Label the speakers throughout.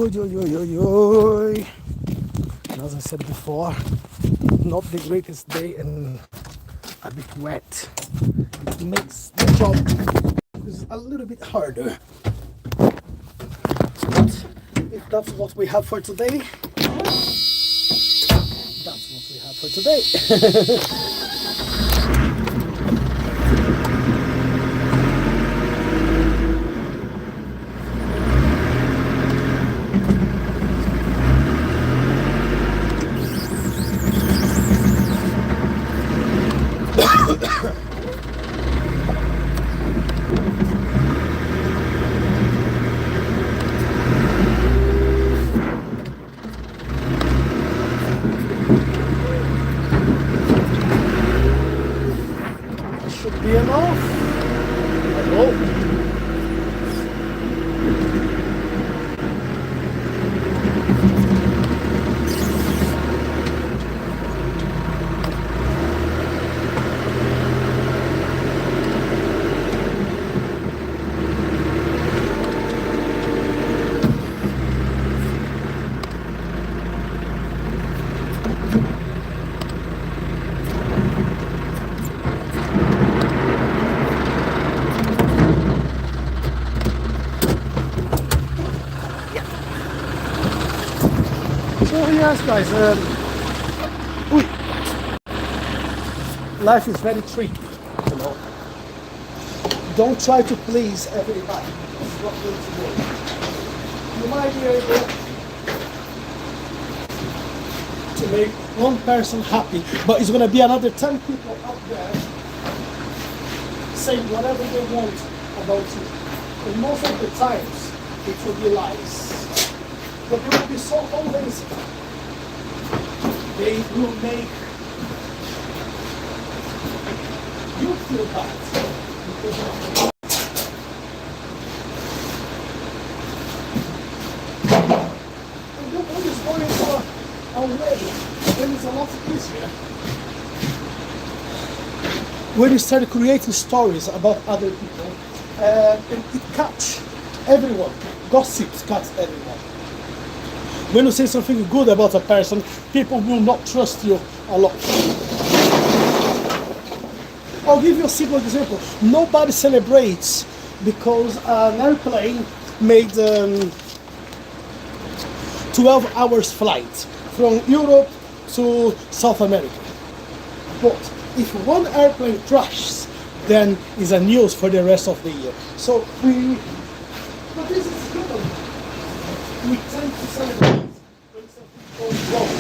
Speaker 1: oi, oi, oi, oi, oi. And as I said before, not the greatest day and a bit wet. It makes the job a little bit harder. But if that's what we have for today, that's what we have for today. Should be enough. I hope. So yes, guys, life is very tricky, you know. Don't try to please everybody. It's not going to work. You might be able to make one person happy, but it's going to be another 10 people out there saying whatever they want about you. And most of the times, it will be lies. But they will be so convincing. They will make you feel bad. And the one is going for a wedding, then it's a lot easier. When you start creating stories about other people, and it catch everyone. Gossips catch everyone. When you say something good about a person, people will not trust you a lot. I'll give you a simple example. Nobody celebrates because an airplane made 12 hours flight from Europe to South America. But if one airplane crashes, then it's a news for the rest of the year. So but this is good. We tend to celebrate when something goes wrong.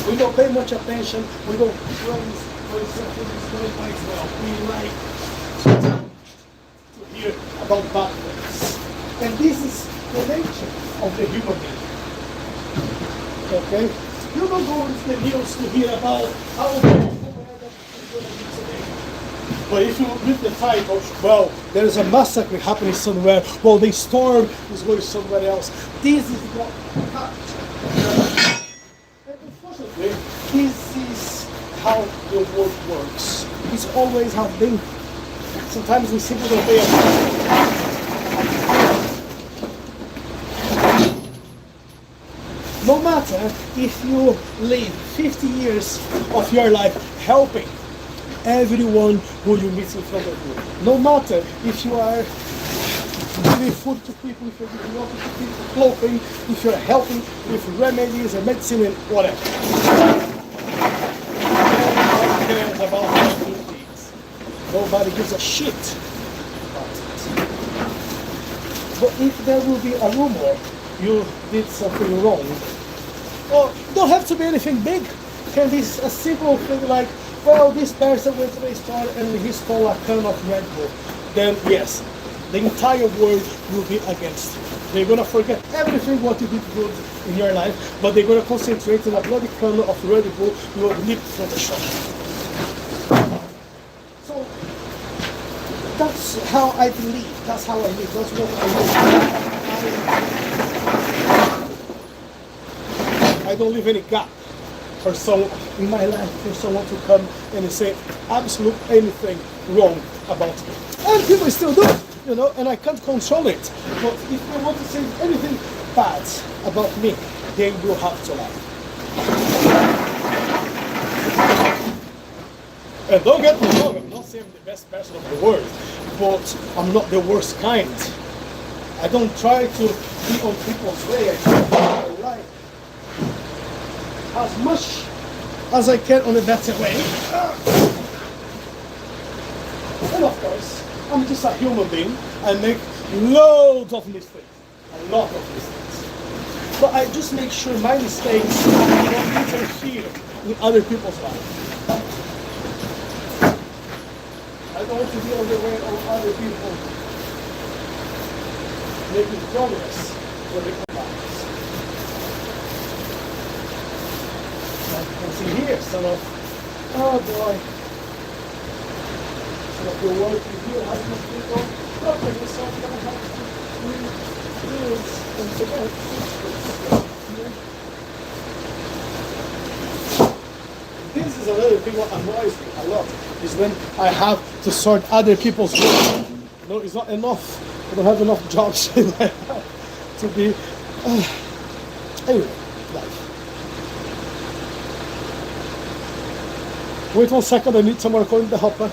Speaker 1: We don't pay much attention, we don't praise when something is going quite well. We like to hear about bad things. And this is the nature of the human being. Okay? You don't go into the news to hear about how the weather is going to be today. But if you read the title, well, there is a massacre happening somewhere, well, the storm is going somewhere else. This is what happens. And unfortunately, this is how the world works. It's always have been. Sometimes we simply don't pay attention. No matter if you live 50 years of your life helping everyone who you meet in front of you. No matter if you are giving food to people, if you're giving water to people, clothing, if you're helping with remedies and medicine and whatever. Nobody cares about helping things. Nobody gives a shit about it. But if there will be a rumor you did something wrong, or don't have to be anything big, can be a simple thing like, well, this person went to the store and he stole a can of Red Bull, then yes, the entire world will be against you. They're going to forget everything what you did good in your life, but they're going to concentrate on a bloody can of Red Bull you nipped from the shop. So, that's how I believe, that's how I live, that's what I don't leave any gap for someone in my life, for someone to come and say absolutely anything wrong about me. And people still do it, you know, and I can't control it. But if they want to say anything bad about me, they will have to laugh. And don't get me wrong, I'm not saying I'm the best person of the world, but I'm not the worst kind. I don't try to be on people's way, I try to do my life as much as I can on a better way. And of course, I'm just a human being. I make loads of mistakes, a lot of mistakes. But I just make sure my mistakes don't interfere with other people's lives. I don't want to be on the way of other people making progress for their own lives. Like you can see here, some of, oh boy, some of your work you do, how much people, okay, yourself, you're going to have to do this and forget. This is another thing what annoys me a lot, is when I have to sort other people's work. No, it's not enough. I don't have enough jobs in my life to be... anyway, life. Wait 1 second, I need someone calling the hopper.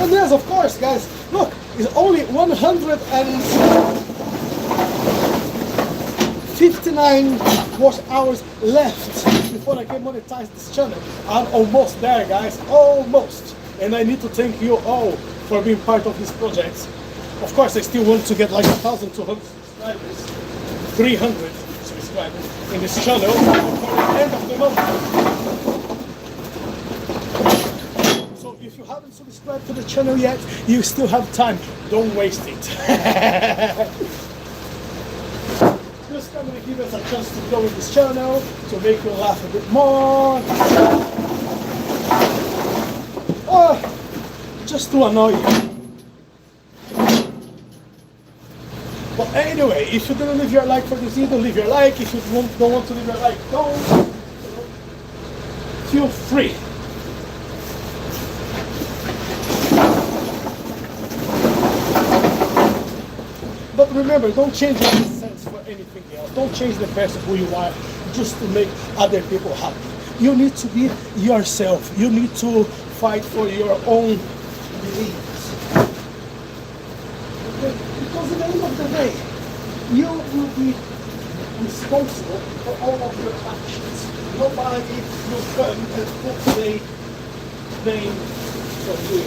Speaker 1: And yes, of course, guys, look, it's only 159 watch hours left before I can monetize this channel. I'm almost there, guys, almost. And I need to thank you all for being part of this project. Of course, I still want to get like 1,200 subscribers, 300 subscribers in this channel before the end of the month. If you haven't subscribed to the channel yet, you still have time. Don't waste it. Just come and give us a chance to grow in this channel, to make you laugh a bit more. Or just to annoy you. But anyway, if you didn't leave your like for this video, leave your like. If you don't want to leave your like, don't. Feel free. But remember, don't change your sense for anything else. Don't change the person who you are just to make other people happy. You need to be yourself. You need to fight for your own beliefs. Because at the end of the day, you will be responsible for all of your actions. Nobody will come and put the blame for you.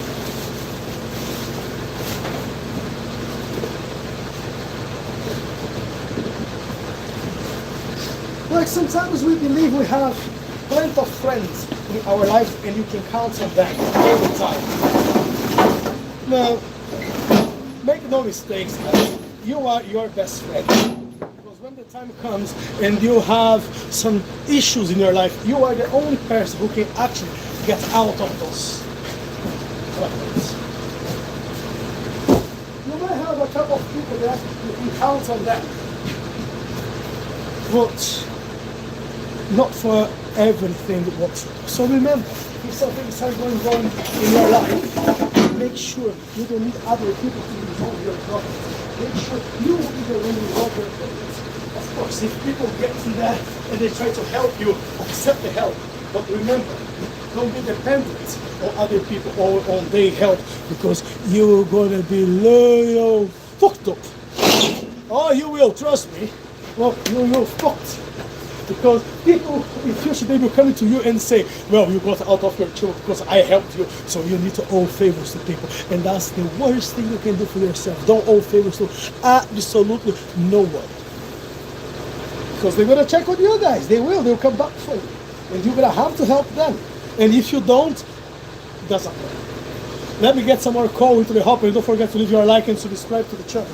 Speaker 1: Like sometimes we believe we have plenty of friends in our lives and you can count on them all the time. No, no mistakes, guys. You are your best friend. Because when the time comes and you have some issues in your life, you are the only person who can actually get out of those problems. You might have a couple of people that you can count on them, but not for everything whatsoever. So remember, if something starts going wrong in your life, make sure you don't need other people to resolve your problems. Make sure you be the one who resolve your problems. Of course, if people get in there and they try to help you, accept the help. But remember, don't be dependent on other people or on their help, because you're gonna be loyal fucked up. Oh, you will, trust me. Well, you're fucked. Because people in future they will come to you and say, well, you got out of your trouble because I helped you, so you need to owe favors to people. And that's the worst thing you can do for yourself. Don't owe favors to absolutely no one. Because they're gonna check on you guys. They'll come back for you. And you're gonna have to help them. And if you don't, it doesn't matter. Let me get some more call into the hopper. Don't forget to leave your like and subscribe to the channel.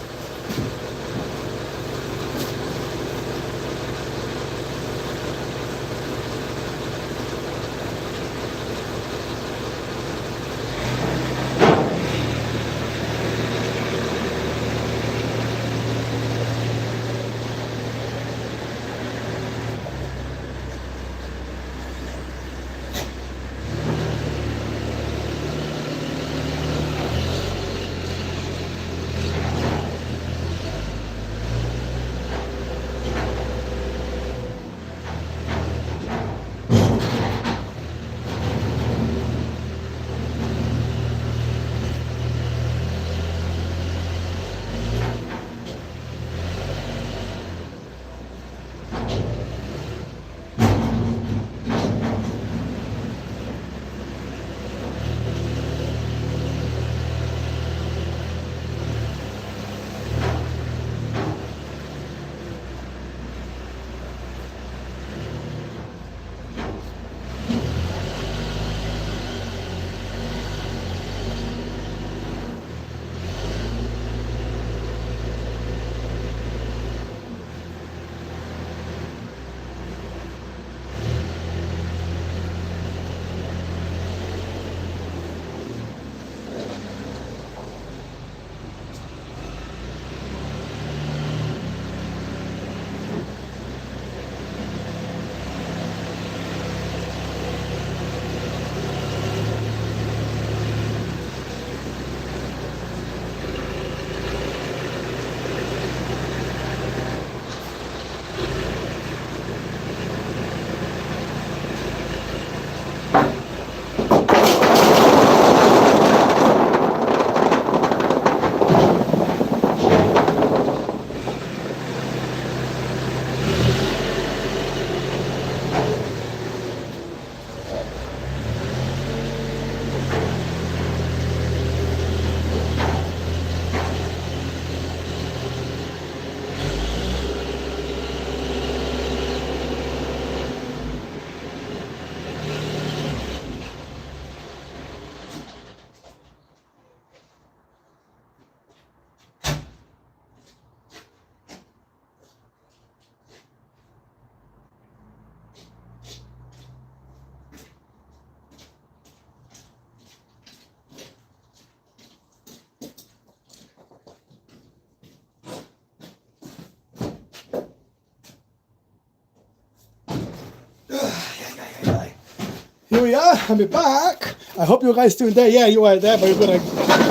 Speaker 1: Here we are, I'm back. I hope you guys still there. Yeah, you are there, but you're gonna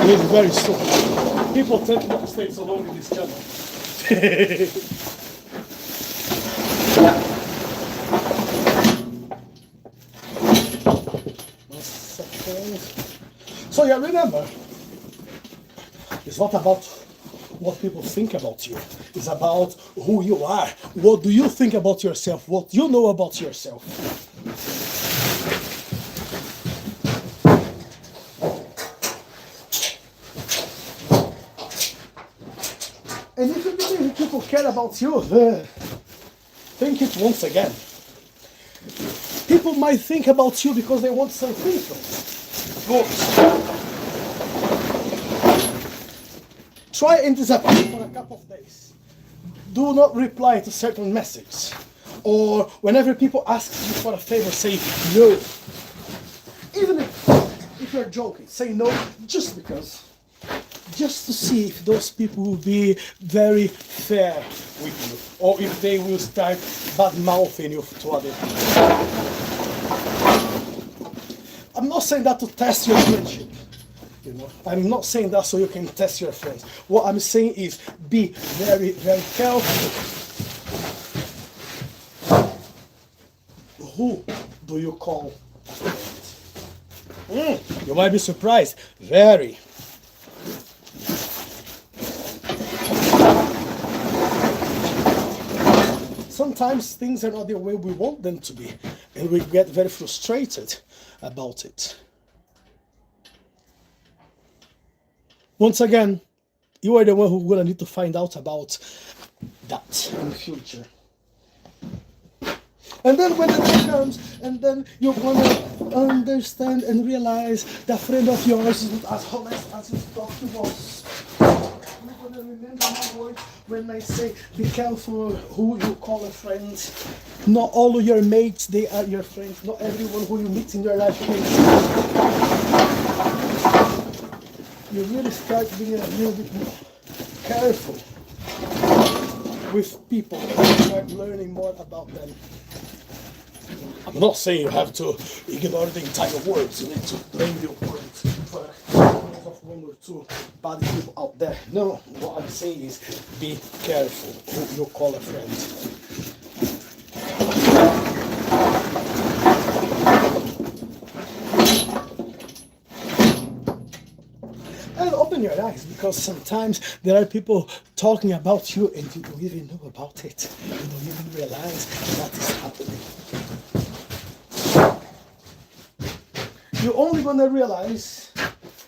Speaker 1: leave very soon. People tend not to stay so long in this channel. So yeah, remember, it's not about what people think about you. It's about who you are. What do you think about yourself? What you know about yourself. And if you believe people care about you, think it once again. People might think about you because they want something from you. But Try and disappear for a couple of days. Do not reply to certain messages. Or whenever people ask you for a favor, say no. Even if you're joking, say no just because. Just to see if those people will be very fair with you, or if they will start bad mouthing you to other people. I'm not saying that to test your friendship. You know, I'm not saying that so you can test your friends. What I'm saying is be very, very careful. Who do you call a friend? You might be surprised. Very. Sometimes things are not the way we want them to be, and we get very frustrated about it. Once again, you are the one who's gonna need to find out about that in the future. And then when the day comes, and then you're gonna understand and realize that friend of yours is not as honest as you thought he was. You're gonna remember my words when I say, be careful who you call a friend. Not all of your mates, they are your friends. Not everyone who you meet in your life is. You really start being a little bit more careful with people and start learning more about them. I'm not saying you have to ignore the entire world. You need to blame the world for of one or two bad people out there. No, what I'm saying is be careful who you call a friend. And open your eyes, because sometimes there are people talking about you and you don't even know about it. You don't even realize that is happening. You're only gonna realize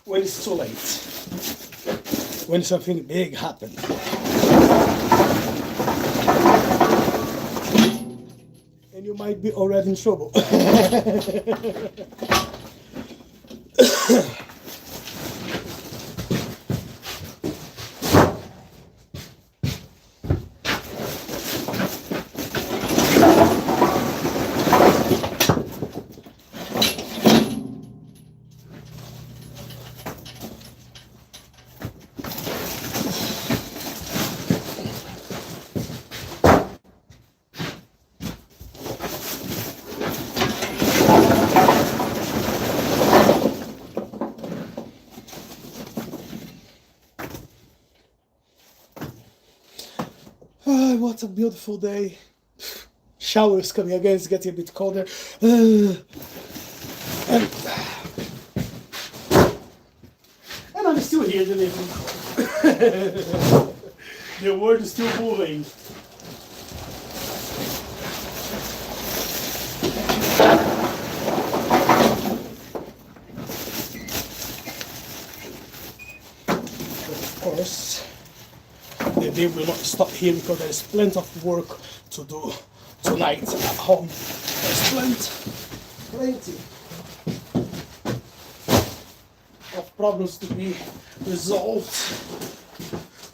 Speaker 1: when it's too late. When something big happens. And you might be already in trouble. What a beautiful day. Showers coming again, it's getting a bit colder. And I'm still here delivering. The world is still moving. But of course, the day will not stop here because there is plenty of work to do tonight at home. There's plenty of problems to be resolved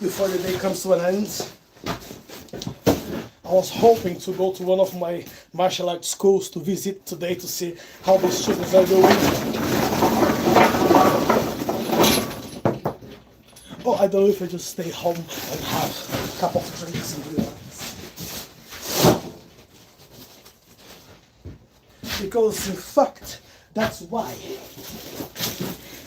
Speaker 1: before the day comes to an end. I was hoping to go to one of my martial arts schools to visit today to see how the students are doing. Oh, I don't know if I just stay home and have a cup of drinks and relax. Because in fact, that's why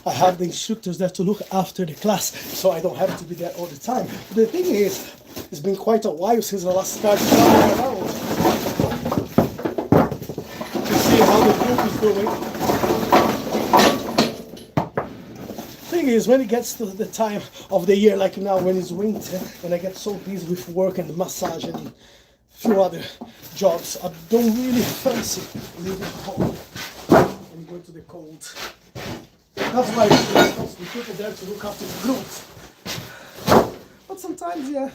Speaker 1: I have the instructors there to look after the class, so I don't have to be there all the time. The thing is, it's been quite a while since I last started traveling around to see how the group is doing. Thing is, when it gets to the time of the year like now, when it's winter and I get so busy with work and massage and a few other jobs, I don't really fancy leaving home and going to the cold. That's why there's people there to look after the group. But sometimes, yeah,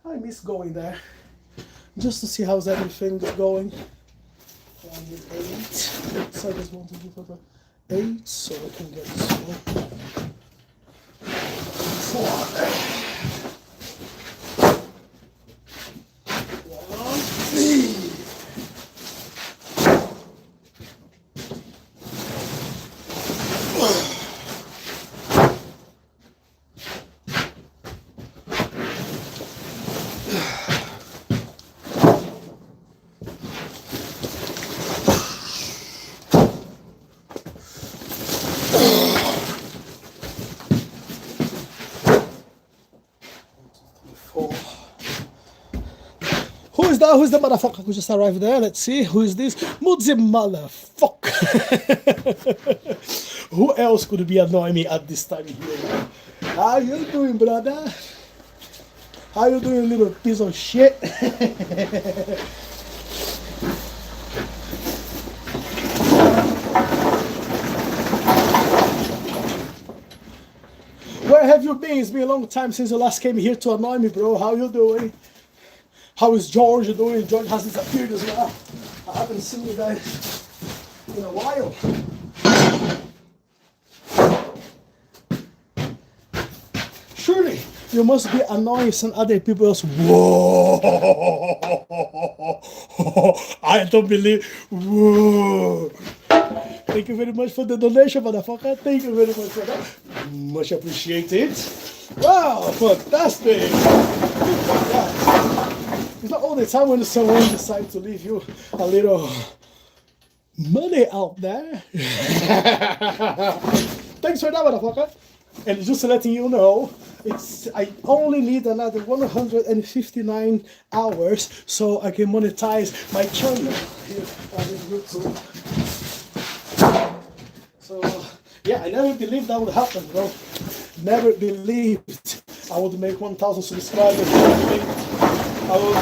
Speaker 1: I miss going there just to see how's everything going. I need 8, so I just want to do for 8 so I can get this one. 4. Oh. Who is that? Who's the motherfucker who just arrived there? Let's see. Who is this? Mudzi motherfucker. Who else could be annoying me at this time here? How you doing, brother? How you doing, little piece of shit? Where have you been? It's been a long time since you last came here to annoy me, bro. How you doing? How is George doing? George has disappeared as well. I haven't seen you guys in a while. Surely you must be annoying some other people else. Whoa! I don't believe. Whoa! Thank you very much for the donation, motherfucker. Thank you very much for that. Much appreciated. Wow, fantastic. It's not all the time when someone decides to leave you a little money out there. Thanks for that, motherfucker. And just letting you know, I only need another 159 hours so I can monetize my channel here on YouTube. So yeah, I never believed that would happen, bro. Never believed I would make 1,000 subscribers. I would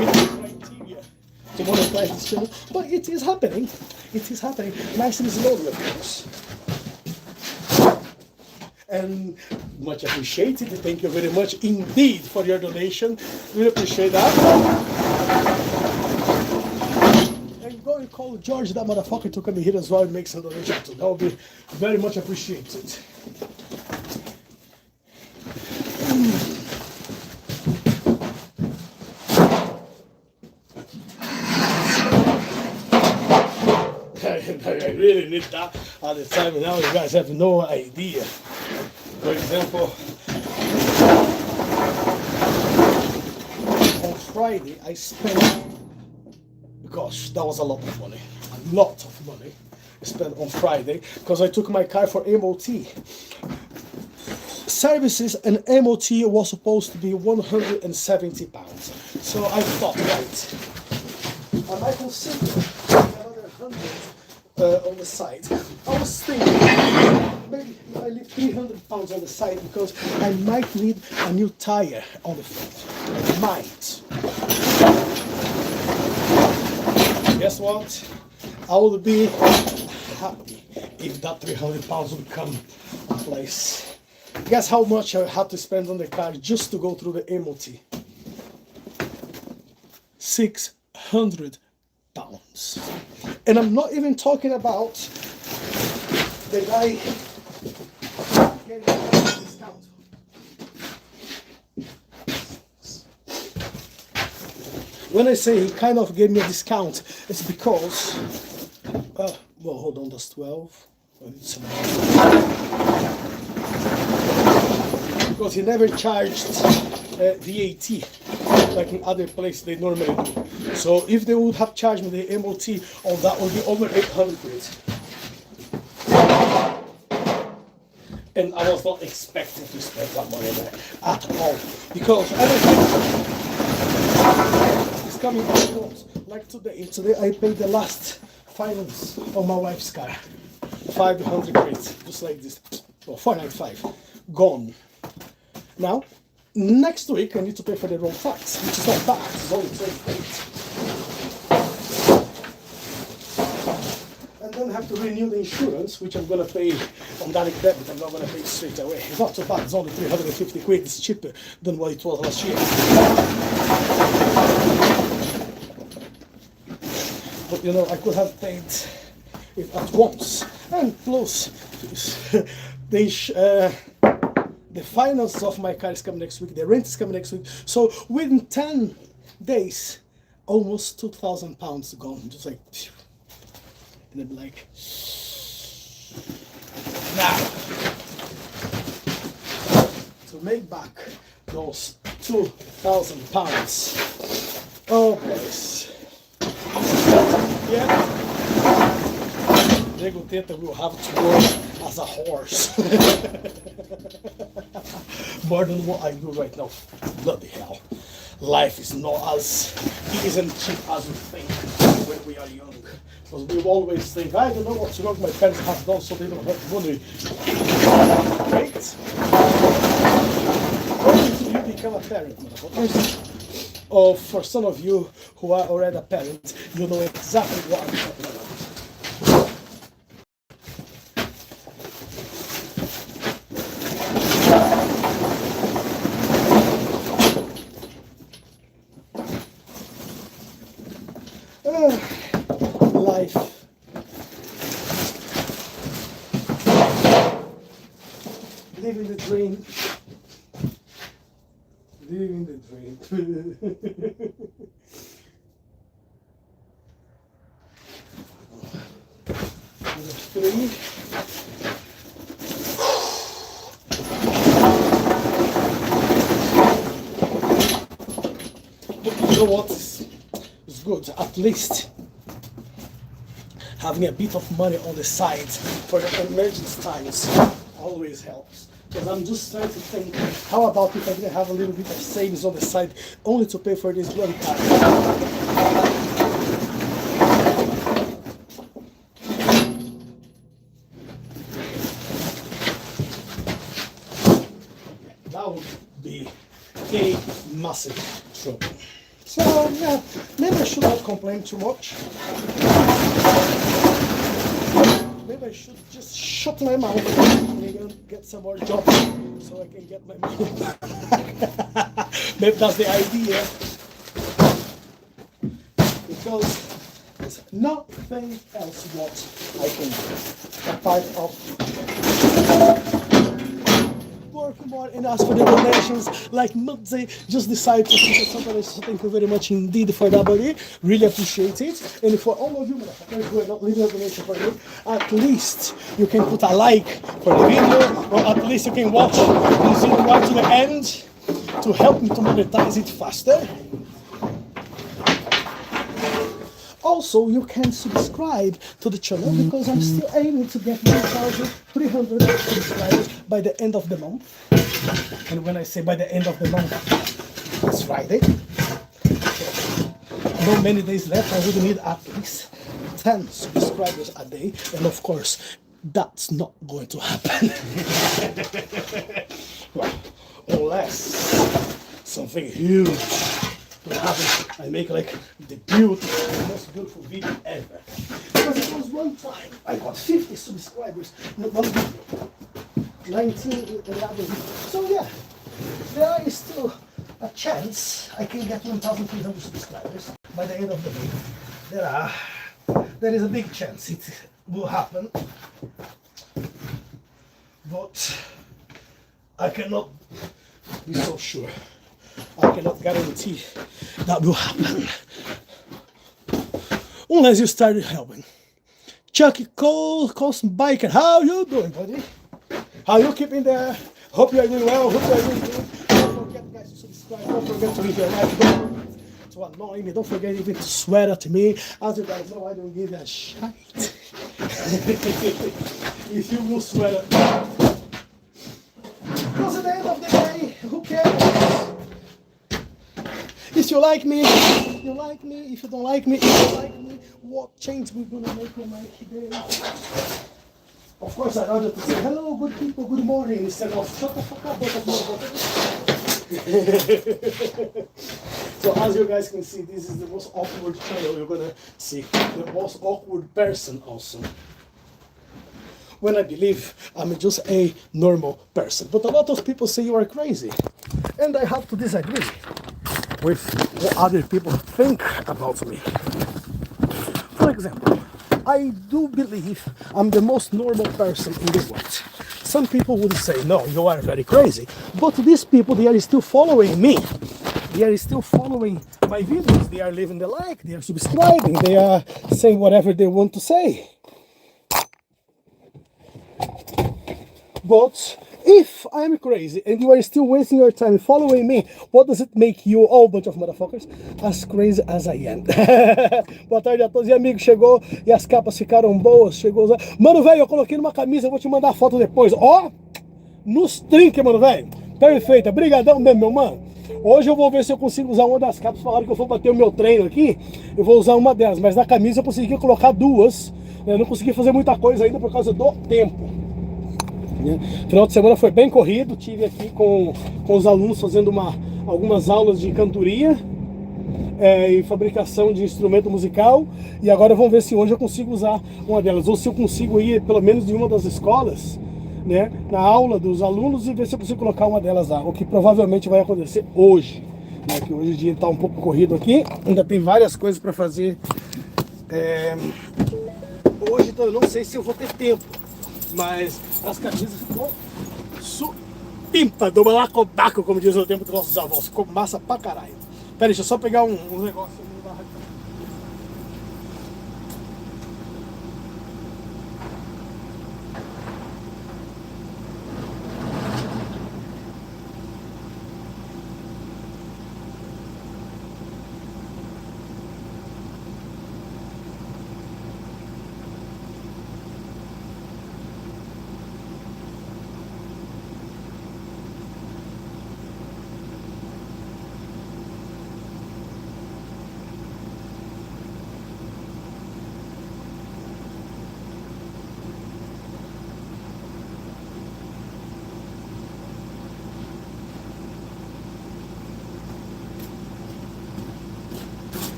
Speaker 1: meet the criteria to monetize this channel, but it is happening. It is happening. Nice and slowly, of course. And much appreciated. Thank you very much indeed for your donation. Really appreciate that. And go and call George, that motherfucker, to come here as well and make some donation too. That would be very much appreciated. I really need that at the time, and now you guys have no idea. For example, on Friday I spent, gosh, that was a lot of money. A lot of money I spent on Friday because I took my car for MOT. Services and MOT was supposed to be £170. So I thought, right, I might consider another 100 on the side. I was thinking maybe I leave £300 on the side because I might need a new tire on the front. I might. Guess what? I would be happy if that £300 would come in place. Guess how much I had to spend on the car just to go through the MOT? £600. And I'm not even talking about the guy getting a discount. When I say he kind of gave me a discount, it's because, well, hold on, that's 12. Because he never charged VAT like in other places they normally do. So if they would have charged me the MOT on that, would be over 800. And I was not expecting to spend that money there at all, because everything is coming out close. Like today I paid the last finance on my wife's car, 500 quid, just like this, or 495, gone. Now, next week I need to pay for the road tax, which is not bad, it's only 28. And then I have to renew the insurance, which I'm going to pay on direct debit. I'm not going to pay straight away. It's not so bad, it's only 350 quid, it's cheaper than what it was last year. But you know, I could have paid it at once. And plus, the finance of my car is coming next week, the rent is coming next week. So within 10 days, almost £2,000 gone. Just like, and I'd be like, now, to make back those £2,000. Oh, boys. Yeah. Diego Teta will have to work as a horse. More than what I do right now. Bloody hell. Life is not as easy and cheap as we think when we are young. Because we always think, I don't know what's wrong my parents have done so they don't have money. Right? When do you become a parent, motherfuckers? Or for some of you who are already a parent, you know exactly what I'm talking about. Life. Living the dream. Living the dream. Number 3. But you know what is good? At least having a bit of money on the side for the emergency times always helps. Because I'm just trying to think, how about if I didn't have a little bit of savings on the side only to pay for this bloody car? That would be a massive trouble. So yeah, maybe I should not complain too much. Maybe I should just shut my mouth and get some more jobs so I can get my money back. Maybe that's the idea. Because there's nothing else what I can do apart of work more and ask for the donations like Mudzi just decided to put something. So thank you very much indeed for that, buddy. Really appreciate it. And for all of you motherfuckers who are not leaving a donation for me, at least you can put a like for the video, or at least you can watch this video right to the end to help me to monetize it faster. Also, you can subscribe to the channel because I'm still aiming to get 1,300 subscribers by the end of the month. And when I say by the end of the month, it's Friday. Not many days left. I would need at least 10 subscribers a day. And of course, that's not going to happen. Well, unless something huge will happen. I make like the most beautiful video ever. Because it was one time I got 50 subscribers in one video. 19 in the other video. So yeah, there is still a chance I can get 1,300 subscribers by the end of the day. There is a big chance it will happen. But I cannot be so sure. I cannot guarantee that will happen unless you started helping. Chucky Cole, Cosm Biker, how you doing, buddy? How you keeping there? Hope you are doing well. Hope you are doing good. Don't forget, guys, to subscribe. Don't forget to leave your like. Don't forget to annoy me. Don't forget even to swear at me. As you guys know, I don't give a shit. If you will swear at me, because at the end of the day, who cares? If you like me, you like me. If you don't like me, you don't like me. What change we're gonna make on my day? Of course, I'd rather to say hello, good people, good morning, instead of shut the fuck up, So as you guys can see, this is the most awkward channel you're gonna see. The most awkward person also. When I believe I'm just a normal person. But a lot of people say you are crazy. And I have to disagree with what other people think about me. For example, I do believe I'm the most normal person in the world. Some people would say, no, you are very crazy. But these people, they are still following me. They are still following my videos. They are leaving the like, they are subscribing, they are saying whatever they want to say. But If I'm crazy and you are still wasting your time following me, what does it make you, all bunch of motherfuckers, as crazy as I am? Boa tarde a todos. E amigo, chegou e as capas ficaram boas. Chegou. Mano, velho, eu coloquei numa camisa, eu vou te mandar a foto depois. Ó, nos trinques, mano, velho. Perfeita. Brigadão mesmo, meu mano. Hoje eu vou ver se eu consigo usar uma das capas. Falaram que eu for bater o meu treino aqui, eu vou usar uma delas. Mas na camisa eu consegui colocar duas. Eu não consegui fazer muita coisa ainda por causa do tempo. Final de semana foi bem corrido, tive aqui com os alunos fazendo algumas aulas de cantoria e fabricação de instrumento musical, e agora vamos ver se hoje eu consigo usar uma delas, ou se eu consigo ir pelo menos em uma das escolas, né, na aula dos alunos, e ver se eu consigo colocar uma delas lá, o que provavelmente vai acontecer hoje, né, que hoje o dia está um pouco corrido aqui, ainda tem várias coisas para fazer. Hoje então, eu não sei se eu vou ter tempo, mas as camisas ficou supimpa do malacobaco, como diz o tempo dos nossos avós. Ficou massa pra caralho. Pera aí, deixa eu só pegar um negócio.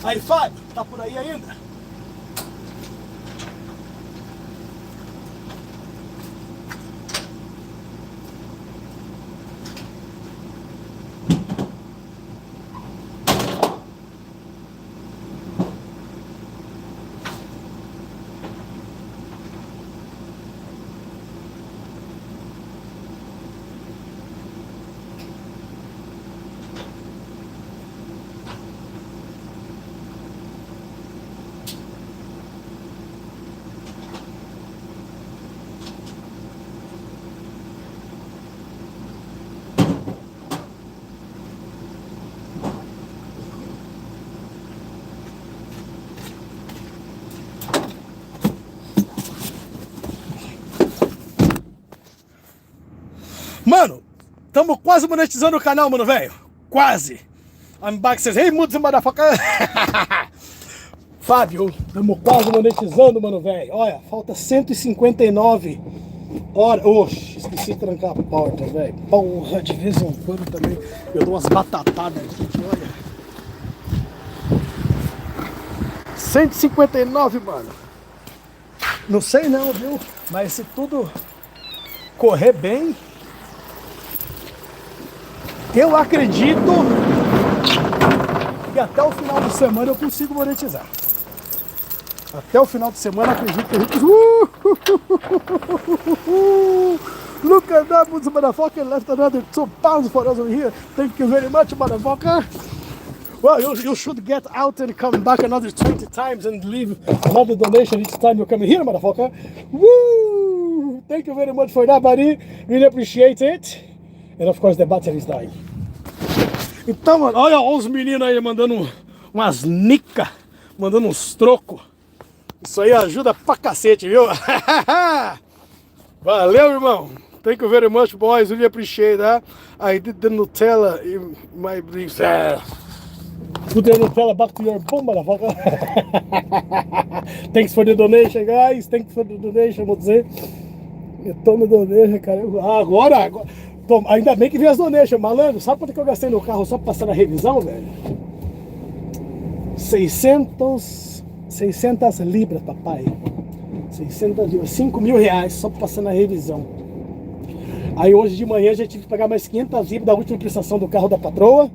Speaker 1: Aí, Fábio, tá por aí ainda? Mano, tamo quase monetizando o canal, mano, velho. Quase. I'm back, says, hey, motherfucker. Fábio, tamo quase monetizando, mano, velho. Olha, falta 159 horas. Oxe, esqueci de trancar a porta, velho. Porra, de vez em quando também eu dou umas batatadas aqui, olha. 159, mano. Não sei não, viu? Mas se tudo correr bem, eu acredito que até o final de semana eu consigo monetizar. Até o final de semana acredito que a gente... Look at that, motherfucker, left another 2 pounds for us over here. Thank you very much, motherfucker. Well, you should get out and come back another 20 times and leave another donation each time you come here, motherfucker. Woo! Thank you very much for that, buddy. Really appreciate it. And of course the battery is dying. Então, mano, olha os meninos aí mandando umas nicas, mandando uns trocos. Isso aí ajuda pra cacete, viu? Valeu, irmão. Thank you very much, boys. Really appreciate that. I did the Nutella in my briefs. Put the Nutella back to your bum, motherfucker. Thanks for the donation, guys. Thanks for the donation, vou dizer. Eu tô no donation, cara. Agora. Ainda bem que veio as donations, malandro. Sabe quanto que eu gastei no carro só pra passar na revisão, velho? 600 libras, papai. 600 libras, 5 mil reais só pra passar na revisão. Aí hoje de manhã já tive que pagar mais 500 libras da última prestação do carro da patroa.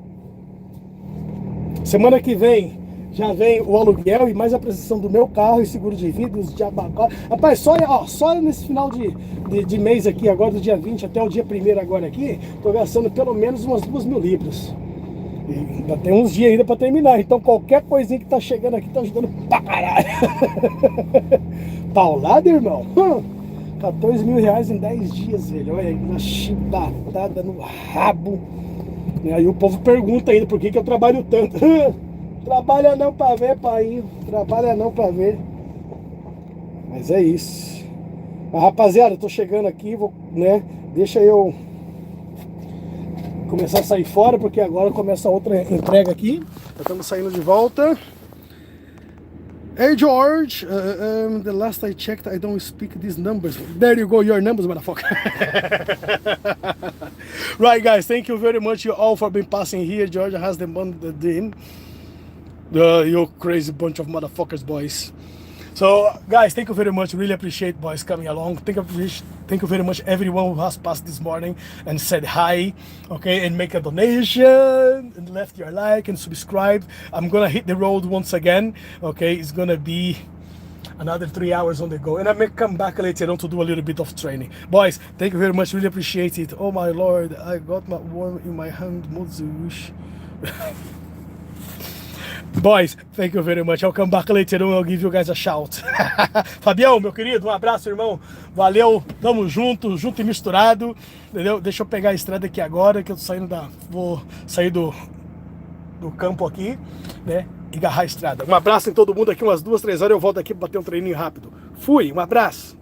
Speaker 1: Semana que vem Já vem o aluguel e mais a prestação do meu carro e seguro de vida, os diabacó. Rapaz, só nesse final de mês aqui, agora do dia 20 até o dia 1º agora aqui, tô gastando pelo menos umas 2.000 libras. E ainda tem uns dias ainda pra terminar, então qualquer coisinha que tá chegando aqui tá ajudando pra caralho. Paulada, irmão? 14 mil reais em 10 dias, velho. Olha aí, uma chibatada no rabo. E aí o povo pergunta ainda por que eu trabalho tanto. Trabalha não pra ver, pai. Trabalha não pra ver. Mas é isso. Mas, rapaziada, eu tô chegando aqui, né? Deixa eu começar a sair fora, porque agora começa outra entrega aqui. Já estamos saindo de volta. Hey George, the last I checked, I don't speak these numbers. There you go, your numbers, motherfucker. Right, guys, thank you very much, you all, for being passing here. George has the money, you crazy bunch of motherfuckers, boys. So, guys, thank you very much. Really appreciate boys coming along. Thank you very much everyone who has passed this morning and said hi, okay, and make a donation and left your like and subscribe. I'm gonna hit the road once again, okay. It's gonna be another 3 hours on the go, and I may come back later on to do a little bit of training. Boys, thank you very much. Really appreciate it. Oh my lord, I got my worm in my hand. Boys, thank you very much. I'll come back later on, I'll give you guys a shout. Fabião, meu querido, um abraço, irmão. Valeu, tamo junto, junto e misturado. Entendeu? Deixa eu pegar a estrada aqui agora, que eu tô saindo vou sair do campo aqui, né? E agarrar a estrada. Um abraço em todo mundo aqui, umas 2, 3 horas eu volto aqui pra bater um treininho rápido. Fui, um abraço.